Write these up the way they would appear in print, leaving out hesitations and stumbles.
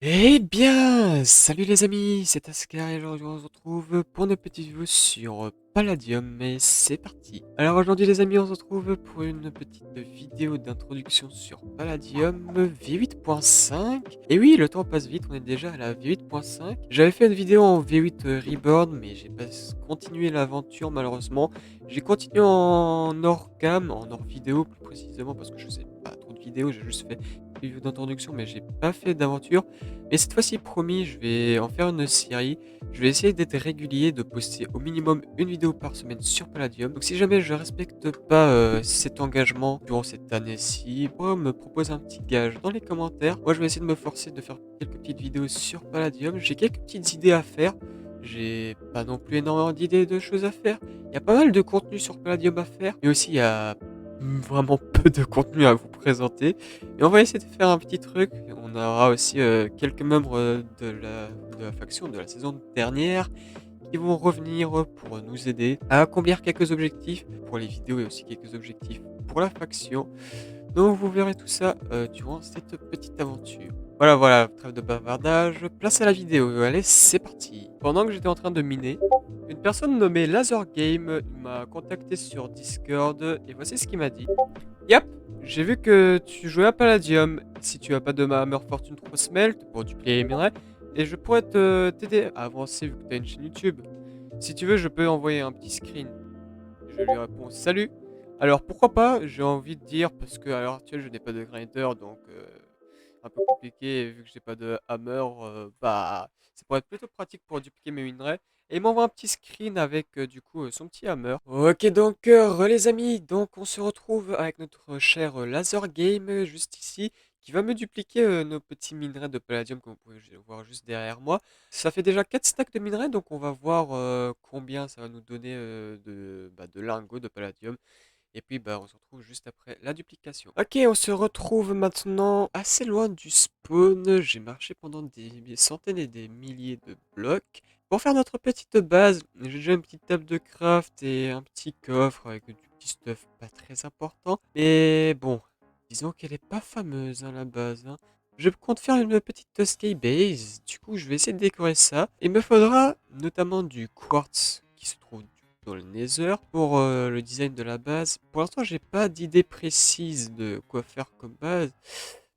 Eh bien, salut les amis, c'est Ascar et aujourd'hui on se retrouve pour une petite vidéo sur Palladium et c'est parti. Alors aujourd'hui les amis on se retrouve pour une petite vidéo d'introduction sur Palladium V8.5. Et oui, le temps passe vite, on est déjà à la V8.5. J'avais fait une vidéo en V8 Reborn mais j'ai pas continué l'aventure malheureusement. J'ai continué en hors cam, en hors vidéo plus précisément parce que je sais pas trop de vidéos, j'ai juste fait une vidéo d'introduction mais j'ai pas fait d'aventure. Mais cette fois-ci, promis, je vais en faire une série. Je vais essayer d'être régulier, de poster au minimum une vidéo par semaine sur Palladium. Donc si jamais je respecte pas cet engagement durant cette année-ci, me propose un petit gage dans les commentaires. Moi, je vais essayer de me forcer de faire quelques petites vidéos sur Palladium. J'ai quelques petites idées à faire. J'ai pas non plus énormément d'idées de choses à faire. Il y a pas mal de contenu sur Palladium à faire. Mais aussi, il y a vraiment peu de contenu à vous présenter. Et on va essayer de faire un petit truc. On aura aussi quelques membres de la faction de la saison dernière qui vont revenir pour nous aider à accomplir quelques objectifs pour les vidéos et aussi quelques objectifs pour la faction. Donc vous verrez tout ça durant cette petite aventure. Voilà, voilà, trêve de bavardage, place à la vidéo. Allez, c'est parti. Pendant que j'étais en train de miner, une personne nommée Laser Game m'a contacté sur Discord et voici ce qu'il m'a dit. Yep, j'ai vu que tu jouais à Palladium. Si tu as pas de ma Hammer Fortune 3 Smelt pour dupliquer les minerais, et je pourrais t'aider à avancer vu que tu as une chaîne YouTube. Si tu veux, je peux envoyer un petit screen. Je lui réponds salut. Alors pourquoi pas, j'ai envie de dire, parce que à l'heure actuelle je n'ai pas de grinder, donc un peu compliqué, et vu que j'ai pas de hammer, bah ça pourrait être plutôt pratique pour dupliquer mes minerais. Et il m'envoie un petit screen avec du coup son petit hammer. Ok donc les amis, donc on se retrouve avec notre cher Laser Game juste ici, qui va me dupliquer nos petits minerais de palladium comme vous pouvez voir juste derrière moi. Ça fait déjà 4 stacks de minerais, donc on va voir combien ça va nous donner de lingots de palladium. Et puis bah, on se retrouve juste après la duplication. Ok, on se retrouve maintenant assez loin du spawn. J'ai marché pendant des centaines et des milliers de blocs. Pour faire notre petite base, j'ai déjà une petite table de craft et un petit coffre avec du petit stuff pas très important. Mais bon, disons qu'elle est pas fameuse hein, la base. Hein. Je compte faire une petite sky base, du coup je vais essayer de décorer ça. Il me faudra notamment du quartz qui se trouve dans le Nether pour le design de la base. Pour l'instant j'ai pas d'idée précise de quoi faire comme base,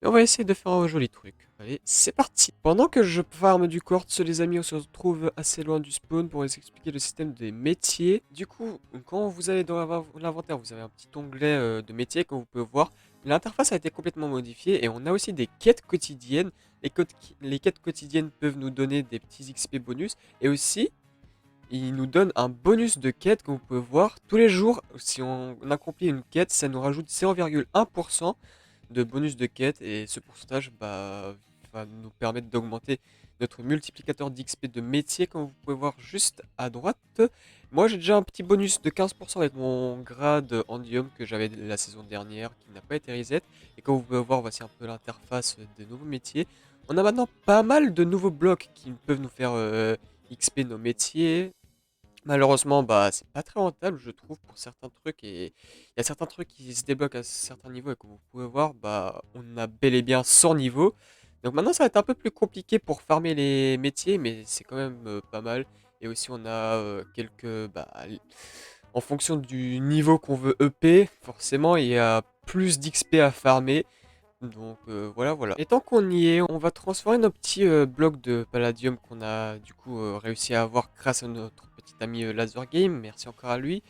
mais on va essayer de faire un joli truc. Allez, c'est parti. Pendant que je farme du quartz, les amis, on se retrouve assez loin du spawn pour vous expliquer le système des métiers. Du coup, quand vous allez dans l'inventaire, vous avez un petit onglet de métiers, comme vous pouvez voir. L'interface a été complètement modifiée et on a aussi des quêtes quotidiennes. Les quêtes quotidiennes peuvent nous donner des petits XP bonus et aussi il nous donne un bonus de quête, comme vous pouvez voir. Tous les jours, si on accomplit une quête, ça nous rajoute 0,1% de bonus de quête. Et ce pourcentage va nous permettre d'augmenter notre multiplicateur d'XP de métier, comme vous pouvez voir juste à droite. Moi, j'ai déjà un petit bonus de 15% avec mon grade Andium que j'avais la saison dernière, qui n'a pas été reset. Et comme vous pouvez voir, voici un peu l'interface des nouveaux métiers. On a maintenant pas mal de nouveaux blocs qui peuvent nous faire XP nos métiers. Malheureusement, bah, c'est pas très rentable, je trouve, pour certains trucs. Et il y a certains trucs qui se débloquent à certains niveaux. Et comme vous pouvez voir, bah, on a bel et bien 100 niveaux. Donc maintenant, ça va être un peu plus compliqué pour farmer les métiers, mais c'est quand même pas mal. Et aussi, on a quelques... en fonction du niveau qu'on veut EP, forcément, il y a plus d'XP à farmer. Donc voilà, voilà. Et tant qu'on y est, on va transformer nos petits blocs de palladium qu'on a du coup réussi à avoir grâce à notre petit ami Laser Game. Merci encore à lui.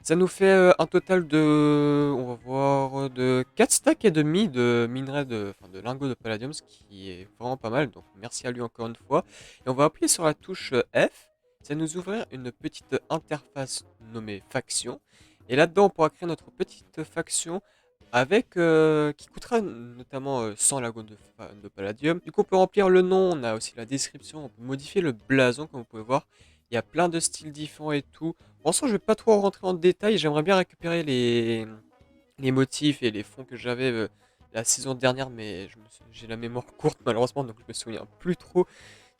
Ça nous fait un total de, on va voir, de 4 stacks et demi de minerais enfin de lingots de palladium, ce qui est vraiment pas mal. Donc merci à lui encore une fois. Et on va appuyer sur la touche F. Ça nous ouvrir une petite interface nommée faction. Et là-dedans, on pourra créer notre petite faction avec qui coûtera notamment 100 lagons de palladium. Du coup, on peut remplir le nom, on a aussi la description, on peut modifier le blason, comme vous pouvez voir. Il y a plein de styles différents et tout. Pour l'instant, je vais pas trop rentrer en détail. J'aimerais bien récupérer les motifs et les fonds que j'avais la saison dernière, mais j'ai la mémoire courte malheureusement, donc je me souviens plus trop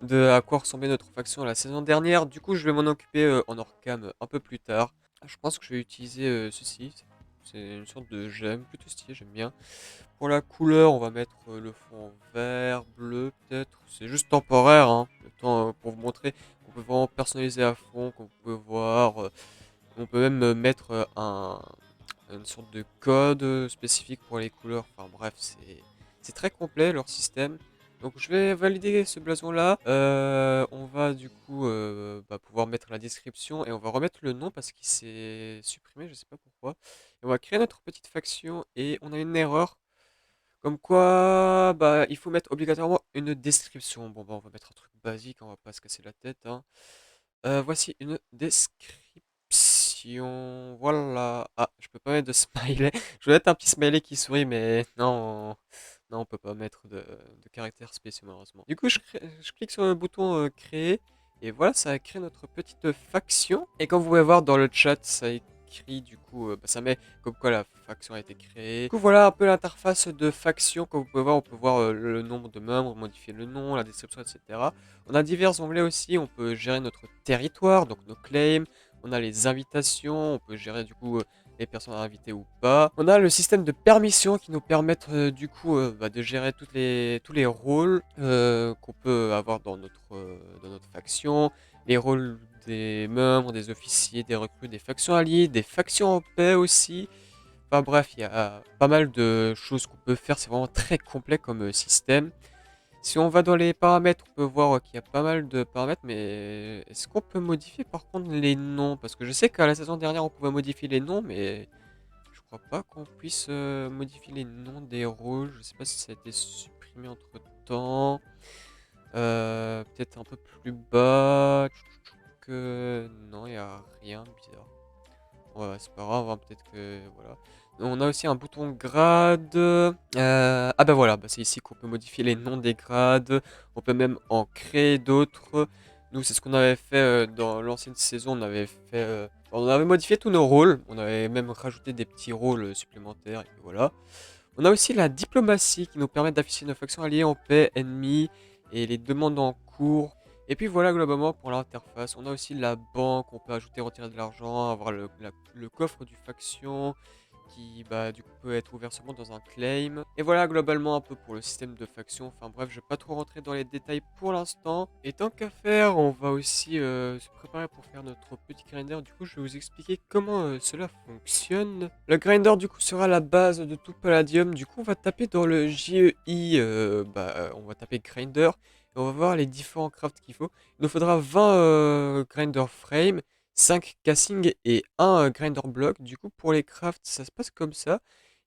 de à quoi ressemblait notre faction la saison dernière. Du coup, je vais m'en occuper en hors cam un peu plus tard. Je pense que je vais utiliser ceci. C'est une sorte de gemme, plutôt stylé, j'aime bien. Pour la couleur, on va mettre le fond en vert, bleu peut-être. C'est juste temporaire, hein. Le temps pour vous montrer qu'on peut vraiment personnaliser à fond, qu'on peut voir. On peut même mettre une sorte de code spécifique pour les couleurs. Enfin bref, c'est très complet leur système. Donc je vais valider ce blason là. On va du coup pouvoir mettre la description et on va remettre le nom parce qu'il s'est supprimé, je sais pas pourquoi. Et on va créer notre petite faction et on a une erreur. Comme quoi, il faut mettre obligatoirement une description. Bon, on va mettre un truc basique, on va pas se casser la tête, hein. Voici une description. Voilà. Ah, je peux pas mettre de smiley. Je voulais mettre un petit smiley qui sourit, mais non. Non, on peut pas mettre de caractères spéciaux, malheureusement. Du coup, je clique sur le bouton créer. Et voilà, ça a créé notre petite faction. Et comme vous pouvez voir dans le chat, ça écrit du coup, ça met comme quoi la faction a été créée. Du coup, voilà un peu l'interface de faction. Comme vous pouvez voir, on peut voir le nombre de membres, modifier le nom, la description, etc. On a divers onglets aussi, on peut gérer notre territoire, donc nos claims, on a les invitations, on peut gérer du coup les personnes à inviter ou pas. On a le système de permission qui nous permettent du coup de gérer tous les rôles qu'on peut avoir dans notre faction, les rôles des membres, des officiers, des recrues, des factions alliées, des factions en paix aussi. Enfin bref, il y a pas mal de choses qu'on peut faire, c'est vraiment très complet comme système. Si on va dans les paramètres, on peut voir qu'il y a pas mal de paramètres, mais est-ce qu'on peut modifier par contre les noms? Parce que je sais qu'à la saison dernière, on pouvait modifier les noms, mais je crois pas qu'on puisse modifier les noms des rôles. Je sais pas si ça a été supprimé entre-temps. Peut-être un peu plus bas. Que non, il n'y a rien, bizarre. Ouais, c'est pas grave, hein, peut-être que voilà. On a aussi un bouton grade. Ah bah voilà, c'est ici qu'on peut modifier les noms des grades. On peut même en créer d'autres. Nous, c'est ce qu'on avait fait dans l'ancienne saison. On avait modifié tous nos rôles. On avait même rajouté des petits rôles supplémentaires. Et puis voilà. On a aussi la diplomatie qui nous permet d'afficher nos factions alliées en paix, ennemies et les demandes en cours. Et puis voilà globalement pour l'interface. On a aussi la banque, on peut ajouter, retirer de l'argent, avoir le coffre du faction qui du coup peut être ouvert seulement dans un claim. Et voilà globalement un peu pour le système de faction. Enfin bref, je vais pas trop rentrer dans les détails pour l'instant. Et tant qu'à faire, on va aussi se préparer pour faire notre petit grinder. Du coup, je vais vous expliquer comment cela fonctionne. Le grinder du coup sera la base de tout Palladium. Du coup, on va taper dans le JEI, on va taper grinder. Et on va voir les différents crafts qu'il faut. Il nous faudra 20 grinder frame, 5 casting et 1 grinder block. Du coup, pour les crafts, ça se passe comme ça.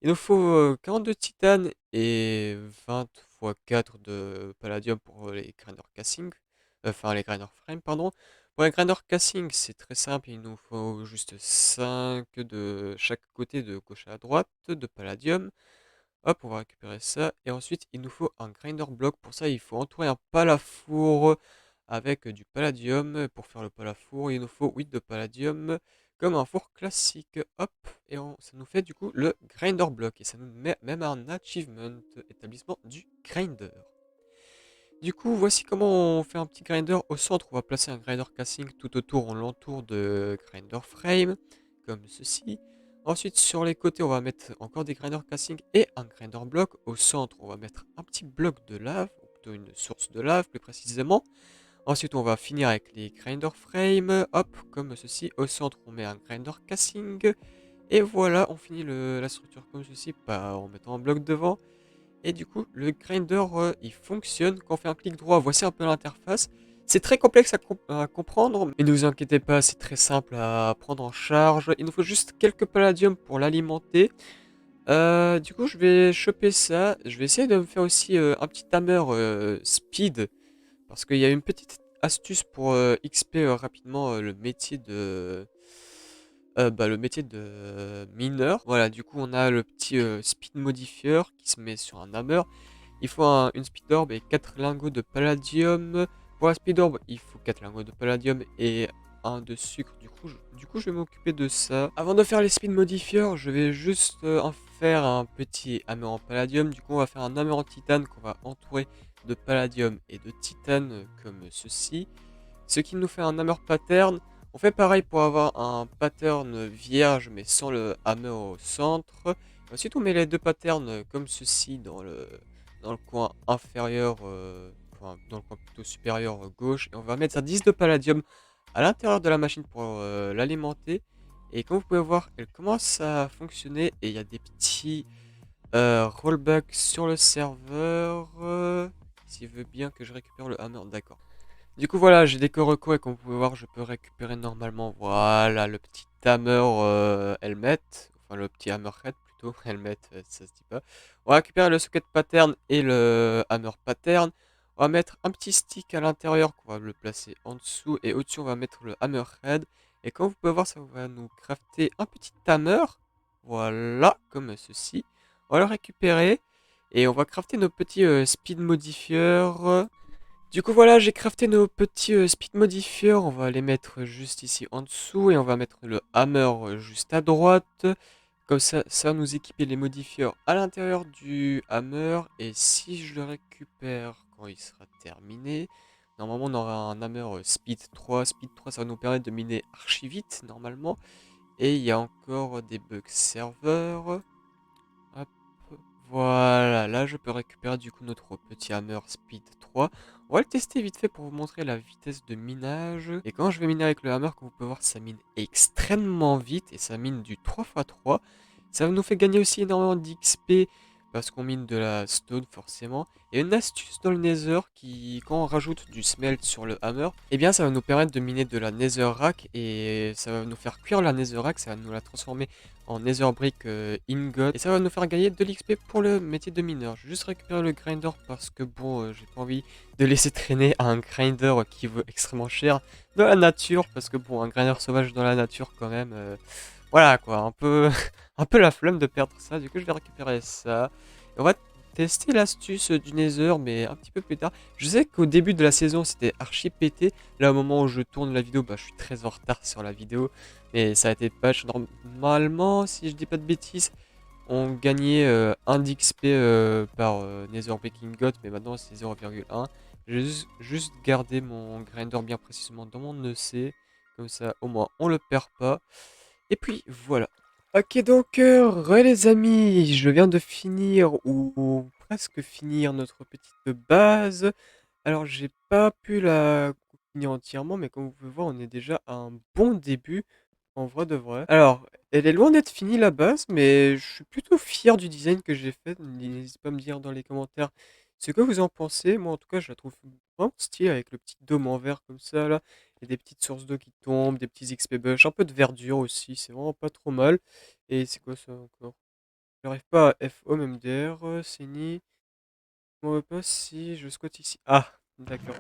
Il nous faut 42 titane et 20 x 4 de palladium pour les grinder casting. Enfin, les grinder frame, pardon. Pour les grinder casting, c'est très simple. Il nous faut juste 5 de chaque côté, de gauche à droite, de palladium. Hop, on va récupérer ça. Et ensuite, il nous faut un grinder block. Pour ça, il faut entourer un palafour avec du palladium. Pour faire le palafour, il nous faut 8 de palladium comme un four classique. Hop, et ça nous fait du coup le grinder block. Et ça nous met même un achievement, établissement du grinder. Du coup, voici comment on fait un petit grinder. Au centre, on va placer un grinder casting. Tout autour, on l'entoure de grinder frame, comme ceci. Ensuite, sur les côtés, on va mettre encore des grinder casting et un grinder block. Au centre, on va mettre un petit bloc de lave, ou plutôt une source de lave plus précisément. Ensuite, on va finir avec les grinder frame. Hop, comme ceci. Au centre, on met un grinder casting. Et voilà, on finit la structure comme ceci, en mettant un bloc devant. Et du coup, le grinder, il fonctionne quand on fait un clic droit. Voici un peu l'interface. C'est très complexe à comprendre, mais ne vous inquiétez pas, c'est très simple à prendre en charge. Il nous faut juste quelques palladium pour l'alimenter. Du coup, je vais choper ça. Je vais essayer de me faire aussi un petit hammer speed, parce qu'il y a une petite astuce pour XP rapidement le métier de mineur. Voilà, du coup, on a le petit speed modifier qui se met sur un hammer. Il faut une speed orb et 4 lingots de palladium. Pour la speed orb, il faut 4 lingots de palladium et un de sucre. Du coup, je vais m'occuper de ça. Avant de faire les speed modifiers, je vais juste en faire un petit hammer en palladium. Du coup, on va faire un hammer en titane qu'on va entourer de palladium et de titane comme ceci. Ce qui nous fait un hammer pattern. On fait pareil pour avoir un pattern vierge mais sans le hammer au centre. Ensuite on met les deux patterns comme ceci dans le coin inférieur, enfin dans le coin plutôt supérieur gauche. Et on va mettre un 10 de palladium à l'intérieur de la machine pour l'alimenter. Et comme vous pouvez voir, elle commence à fonctionner et il y a des petits rollbacks sur le serveur. S'il veut bien que je récupère le hammer, d'accord. Du coup voilà, j'ai des corps et comme vous pouvez voir, je peux récupérer normalement, voilà, le petit hammer helmet, enfin le petit hammerhead plutôt, helmet, ça se dit pas. On va récupérer le socket pattern et le hammer pattern. On va mettre un petit stick à l'intérieur qu'on va le placer en dessous et au-dessus on va mettre le hammerhead. Et comme vous pouvez voir, ça va nous crafter un petit hammer, voilà, comme ceci. On va le récupérer et on va crafter nos petits speed modifiers. Du coup voilà, j'ai crafté nos petits speed modifiers, on va les mettre juste ici en dessous et on va mettre le hammer juste à droite. Comme ça va nous équiper les modifiers à l'intérieur du hammer et si je le récupère quand il sera terminé, normalement on aura un hammer speed 3. Speed 3 ça va nous permettre de miner archi vite normalement. Et il y a encore des bugs serveurs. Hop, voilà, là je peux récupérer du coup notre petit hammer speed 3. On va le tester vite fait pour vous montrer la vitesse de minage. Et quand je vais miner avec le hammer, comme vous pouvez voir, ça mine extrêmement vite et ça mine du 3x3. Ça nous fait gagner aussi énormément d'XP parce qu'on mine de la stone forcément. Et une astuce dans le nether qui, quand on rajoute du smelt sur le hammer, eh bien ça va nous permettre de miner de la netherrack et ça va nous faire cuire la netherrack, ça va nous la transformer en nether brick ingot et ça va nous faire gagner de l'XP pour le métier de mineur. Je vais juste récupérer le grinder parce que bon, j'ai pas envie de laisser traîner un grinder qui vaut extrêmement cher dans la nature parce que bon, un grinder sauvage dans la nature quand même, voilà quoi, un peu, un peu la flemme de perdre ça. Du coup, je vais récupérer ça. Et on va tester l'astuce du Nether, mais un petit peu plus tard. Je sais qu'au début de la saison, c'était archi pété. Là, au moment où je tourne la vidéo, bah, je suis très en retard sur la vidéo. Mais ça a été patch. Normalement, si je dis pas de bêtises, on gagnait 1 d'XP par Nether Breaking God, mais maintenant c'est 0,1. J'ai juste gardé mon grinder bien précisément dans mon EC. Comme ça, au moins, on le perd pas. Et puis voilà. Ok donc, les amis, je viens de finir ou presque finir notre petite base. Alors j'ai pas pu la finir entièrement, mais comme vous pouvez voir, on est déjà à un bon début, en vrai de vrai. Alors, elle est loin d'être finie la base, mais je suis plutôt fier du design que j'ai fait. N'hésitez pas à me dire dans les commentaires ce que vous en pensez. Moi en tout cas, je la trouve vraiment stylée avec le petit dôme en verre comme ça là. Il y a des petites sources d'eau qui tombent, des petits XP bush, un peu de verdure aussi, c'est vraiment pas trop mal. Et c'est quoi ça encore? J'arrive pas à FO MDR, c'est ni. On veut pas si je squatte ici. Ah, d'accord.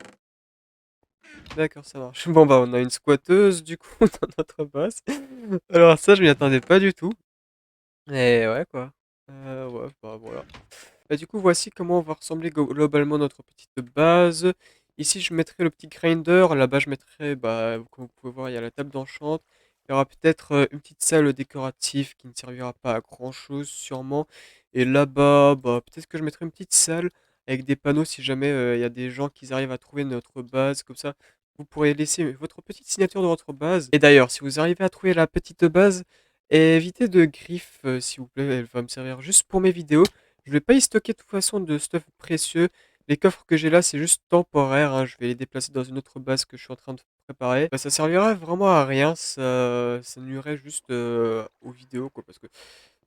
D'accord, ça marche. Bon bah on a une squatteuse du coup dans notre base. Alors ça je m'y attendais pas du tout. Et ouais quoi. Ouais, bah voilà. Bah, du coup, voici comment va ressembler globalement notre petite base. Ici, je mettrai le petit grinder. Là-bas, je mettrai, bah, comme vous pouvez voir, il y a la table d'enchant. Il y aura peut-être une petite salle décorative qui ne servira pas à grand-chose, sûrement. Et là-bas, bah, peut-être que je mettrai une petite salle avec des panneaux si jamais il y a des gens qui arrivent à trouver notre base. Comme ça, vous pourrez laisser votre petite signature de votre base. Et d'ailleurs, si vous arrivez à trouver la petite base, évitez de griffes, s'il vous plaît. Elle va me servir juste pour mes vidéos. Je vais pas y stocker de toute façon de stuff précieux. Les coffres que j'ai là, c'est juste temporaire, hein. Je vais les déplacer dans une autre base que je suis en train de préparer. Bah, ça servirait vraiment à rien. Ça nuirait juste aux vidéos, quoi. Parce que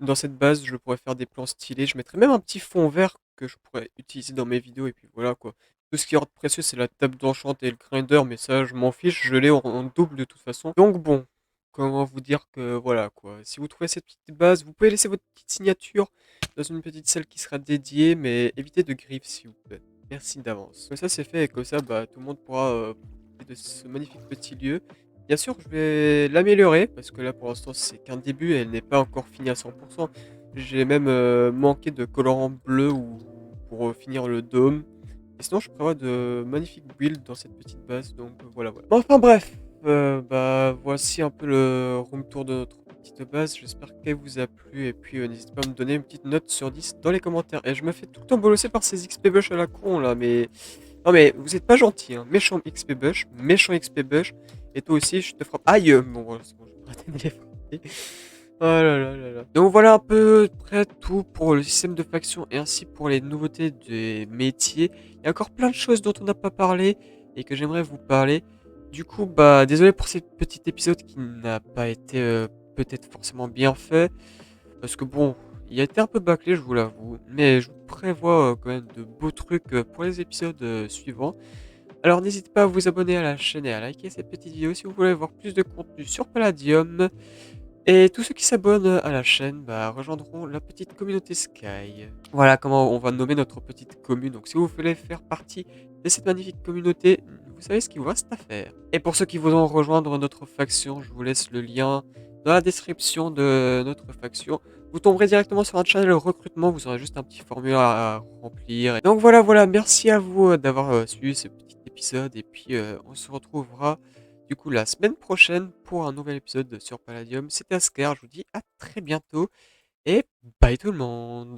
dans cette base, je pourrais faire des plans stylés. Je mettrais même un petit fond vert que je pourrais utiliser dans mes vidéos. Et puis voilà, quoi. Tout ce qui est hors de précieux, c'est la table d'enchant et le grinder. Mais ça, je m'en fiche. Je l'ai en double de toute façon. Donc bon, comment vous dire que voilà, quoi. Si vous trouvez cette petite base, vous pouvez laisser votre petite signature dans une petite salle qui sera dédiée, mais évitez de griffes s'il vous plaît. Merci d'avance. Comme ça c'est fait et comme ça bah, tout le monde pourra profiter de ce magnifique petit lieu. Bien sûr je vais l'améliorer parce que là pour l'instant c'est qu'un début et elle n'est pas encore finie à 100%. J'ai même manqué de colorant bleu ou pour finir le dôme. Et sinon je prévois de magnifiques builds dans cette petite base donc voilà voilà. Bon, enfin bref, bah voici un peu le room tour de notre petite base. J'espère qu'elle vous a plu et puis n'hésitez pas à me donner une petite note sur 10 dans les commentaires. Et je me fais tout le temps bolosser par ces XP bush à la con là, mais non mais vous êtes pas gentil, hein. Méchant XP bush, méchant XP bush. Et toi aussi, je te frappe. Aïe! Bon, voilà, c'est bon, je vais arrêter de les frapper. Oh là là là là. Donc voilà à peu près tout pour le système de faction et ainsi pour les nouveautés des métiers. Il y a encore plein de choses dont on n'a pas parlé et que j'aimerais vous parler. Du coup, bah désolé pour ce petit épisode qui n'a pas été peut-être forcément bien fait. Parce que bon, il a été un peu bâclé, je vous l'avoue. Mais je vous prévois quand même de beaux trucs pour les épisodes suivants. Alors n'hésitez pas à vous abonner à la chaîne et à liker cette petite vidéo si vous voulez voir plus de contenu sur Palladium. Et tous ceux qui s'abonnent à la chaîne bah, rejoindront la petite communauté Sky. Voilà comment on va nommer notre petite commune. Donc si vous voulez faire partie de cette magnifique communauté, vous savez ce qu'il vous reste à faire. Et pour ceux qui voudront rejoindre notre faction, je vous laisse le lien dans la description de notre faction. Vous tomberez directement sur un channel recrutement, vous aurez juste un petit formulaire à remplir. Donc voilà, merci à vous d'avoir suivi ce petit épisode et puis on se retrouvera du coup la semaine prochaine pour un nouvel épisode sur Palladium. C'était Asker, je vous dis à très bientôt et bye tout le monde.